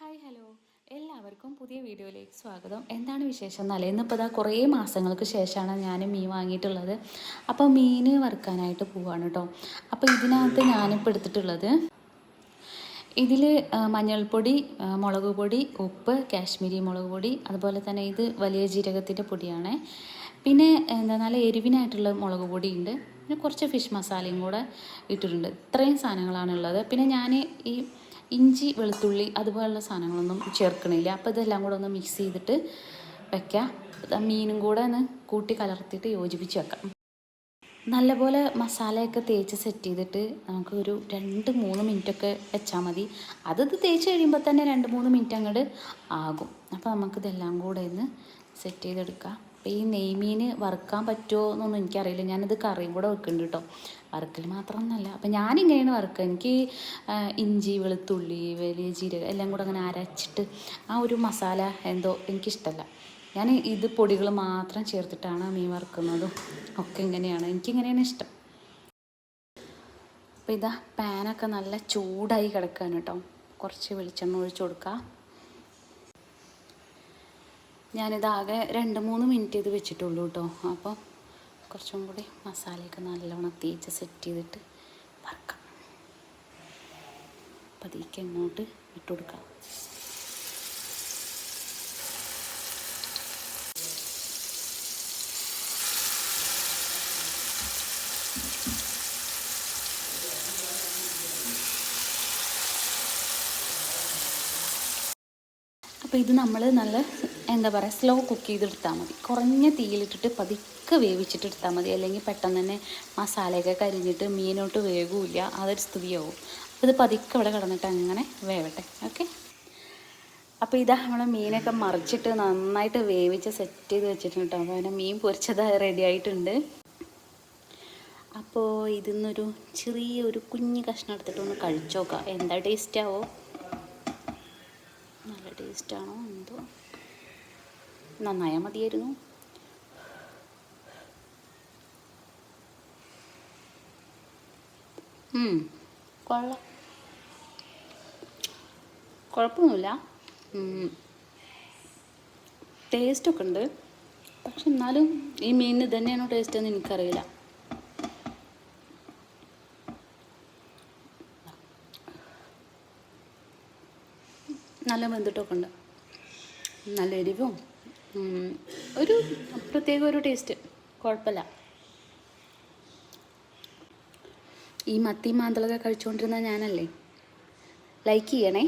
Hi hello എല്ലാവർക്കും പുതിയ വീഡിയോയിലേക്ക് സ്വാഗതം. എന്താണ് വിശേഷം എന്നല്ലേ, ഇന്നിപ്പോൾ ഇതാ കുറേ മാസങ്ങൾക്ക് ശേഷമാണ് ഞാൻ മീൻ വാങ്ങിയിട്ടുള്ളത്. അപ്പോൾ മീൻ വറുക്കാനായിട്ട് പോവാണ് കേട്ടോ. അപ്പോൾ ഇതിനകത്ത് ഞാനിപ്പോൾ എടുത്തിട്ടുള്ളത് ഇതിൽ മഞ്ഞൾപ്പൊടി, മുളക് പൊടി, ഉപ്പ്, കാശ്മീരി മുളക് പൊടി, അതുപോലെ തന്നെ ഇത് വലിയ ജീരകത്തിൻ്റെ പൊടിയാണ്. പിന്നെ നല്ല എരിവിനായിട്ടുള്ള മുളക് പൊടിയുണ്ട്. പിന്നെ കുറച്ച് ഫിഷ് മസാലയും കൂടെ ഇട്ടിട്ടുണ്ട്. ഇത്രയും സാധനങ്ങളാണുള്ളത്. പിന്നെ ഞാൻ ഈ ഇഞ്ചി, വെളുത്തുള്ളി അതുപോലുള്ള സാധനങ്ങളൊന്നും ചേർക്കണില്ല. അപ്പോൾ ഇതെല്ലാം കൂടെ ഒന്ന് മിക്സ് ചെയ്തിട്ട് വയ്ക്കാം. മീനും കൂടെ ഒന്ന് കൂട്ടി കലർത്തിയിട്ട് യോജിപ്പിച്ച് വെക്കാം. നല്ലപോലെ മസാലയൊക്കെ തേച്ച് സെറ്റ് ചെയ്തിട്ട് നമുക്ക് ഒരു 2-3 മിനിറ്റൊക്കെ വെച്ചാൽ മതി. ഇത് തേച്ച് കഴിയുമ്പോൾ തന്നെ 2-3 മിനിറ്റ് അങ്ങോട്ട് ആകും. അപ്പോൾ നമുക്കിതെല്ലാം കൂടെ ഒന്ന് സെറ്റ് ചെയ്തെടുക്കാം. അപ്പോൾ ഈ നെയ്മീൻ വറുക്കാൻ പറ്റുമോ എന്നൊന്നും എനിക്കറിയില്ല. ഞാനിത് കറിയും കൂടെ വെക്കുന്നുണ്ട് കേട്ടോ. വറുക്കൽ മാത്രമൊന്നുമല്ല. അപ്പോൾ ഞാനിങ്ങനെയാണ് വറുക്കുക. എനിക്ക് ഇഞ്ചി, വെളുത്തുള്ളി, വലിയ ജീരകം എല്ലാം കൂടെ അങ്ങനെ അരച്ചിട്ട് ആ ഒരു മസാല എന്തോ എനിക്കിഷ്ടമല്ല. ഞാൻ ഇത് പൊടികൾ മാത്രം ചേർത്തിട്ടാണ് മീൻ വറുക്കുന്നതും ഒക്കെ. എനിക്കിങ്ങനെയാണ് ഇഷ്ടം. അപ്പോൾ ഇതാ പാനൊക്കെ നല്ല ചൂടായി കിടക്കുകയാണ് കേട്ടോ. കുറച്ച് വെളിച്ചെണ്ണ ഒഴിച്ച് കൊടുക്കുക. ഞാനിതാകെ 2-3 മിനിറ്റ് ഇത് വെച്ചിട്ടുള്ളൂ കേട്ടോ. അപ്പോൾ കുറച്ചും കൂടി മസാലയൊക്കെ നല്ലോണം തേച്ച് സെറ്റ് ചെയ്തിട്ട് വറുക്കാം. പതിക്കെ ഇങ്ങോട്ട് ഇട്ട് കൊടുക്കാം. അപ്പോൾ ഇത് നമ്മൾ നല്ല സ്ലോ കുക്ക് ചെയ്തെടുത്താൽ മതി. കുറഞ്ഞ തീയിലിട്ടിട്ട് പതുക്കെ വേവിച്ചിട്ടെടുത്താൽ മതി. അല്ലെങ്കിൽ പെട്ടെന്ന് തന്നെ മസാലയൊക്കെ കരിഞ്ഞിട്ട് മീനോട്ട് വേവില്ല. അതൊരു സ്ഥിതിയാവും. അപ്പോൾ ഇത് പതുക്കെ ഇവിടെ കിടന്നിട്ട് അങ്ങനെ വേവട്ടെ. ഓക്കെ. അപ്പോൾ ഇതാ നമ്മൾ മീനൊക്കെ മറിച്ചിട്ട് നന്നായിട്ട് വേവിച്ച് സെറ്റ് ചെയ്ത് വെച്ചിട്ടുണ്ട് കേട്ടോ. അപ്പോൾ അതിന് മീൻ പൊരിച്ചത് റെഡി ആയിട്ടുണ്ട്. അപ്പോൾ ഇതിന്നൊരു ചെറിയൊരു കുഞ്ഞ് കഷ്ണം എടുത്തിട്ട് ഒന്ന് കഴിച്ചു നോക്കാം. എന്താ ടേസ്റ്റാവോ? നല്ല ടേസ്റ്റാണോ എന്തോ. നന്നായാൽ മതിയായിരുന്നു. കൊള്ളാം, കുഴപ്പമൊന്നുമില്ല. ടേസ്റ്റൊക്കെ ഉണ്ട്. പക്ഷെ എന്നാലും ഈ മീനിന് ഇത് തന്നെയാണോ ടേസ്റ്റ് എന്ന് എനിക്കറിയില്ല. നല്ല വെന്തിട്ടൊക്കെ ഉണ്ട്. നല്ല എരിവും ഒരു പ്രത്യേക ഒരു ടേസ്റ്റ്. കുഴപ്പമില്ല. ഈ മത്തി മാന്തളൊക്കെ കഴിച്ചുകൊണ്ടിരുന്ന ഞാനല്ലേ. ലൈക്ക് ചെയ്യണേ.